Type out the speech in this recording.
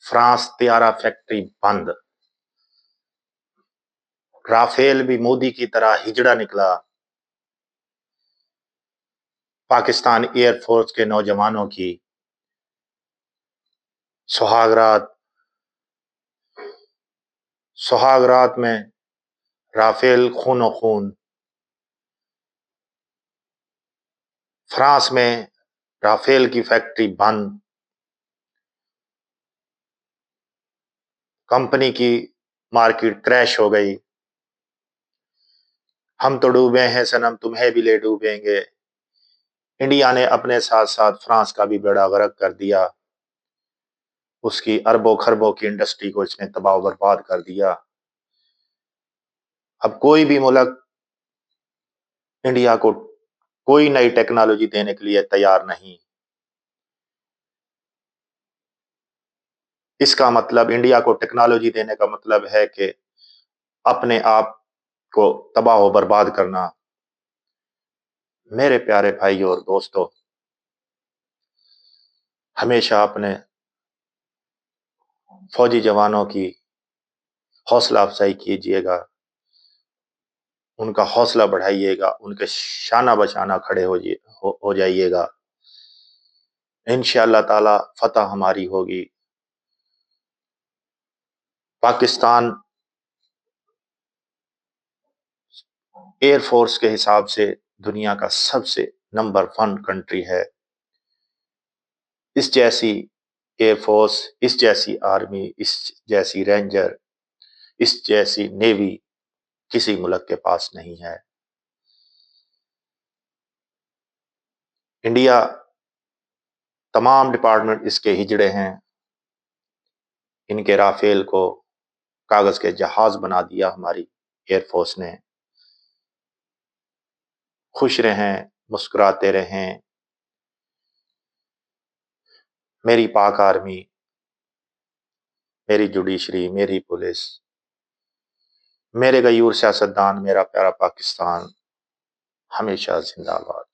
France طیارہ factory بند، Rafale بھی مودی کی طرح ہجڑا نکلا، پاکستان ایئر فورس کے نوجوانوں کی سہاگ رات میں رافیل خون و خون، فرانس میں رافیل کی فیکٹری بند، کمپنی کی مارکیٹ کریش ہو گئی، ہم تو ڈوبے ہیں صنم تمہیں بھی لے ڈوبیں گے۔ انڈیا نے اپنے ساتھ ساتھ فرانس کا بھی بیڑا غرق کر دیا، اس کی اربوں خربوں کی انڈسٹری کو اس نے تباہ و برباد کر دیا۔ اب کوئی بھی ملک انڈیا کو کوئی نئی ٹیکنالوجی دینے کے لیے تیار نہیں۔ اس کا مطلب انڈیا کو ٹیکنالوجی دینے کا مطلب ہے کہ اپنے آپ کو تباہ و برباد کرنا۔ میرے پیارے بھائیوں اور دوستو، ہمیشہ اپنے فوجی جوانوں کی حوصلہ افزائی کیجیے گا، ان کا حوصلہ بڑھائیے گا، ان کے شانہ بشانہ کھڑے ہو جائیے گا۔ انشاءاللہ تعالی فتح ہماری ہوگی۔ پاکستان ایئر فورس کے حساب سے دنیا کا سب سے نمبر 1 کنٹری ہے۔ اس جیسی ایئر فورس، اس جیسی آرمی، اس جیسی رینجر، اس جیسی نیوی کسی ملک کے پاس نہیں ہے۔ انڈیا تمام ڈپارٹمنٹ اس کے ہجڑے ہیں، ان کے رافیل کو کاغذ کے جہاز بنا دیا ہماری ایئر فورس نے۔ خوش رہیں، مسکراتے رہیں، میری پاک آرمی، میری جوڈیشری، میری پولیس، میرے غیور سیاستدان، میرا پیارا پاکستان ہمیشہ زندہ باد۔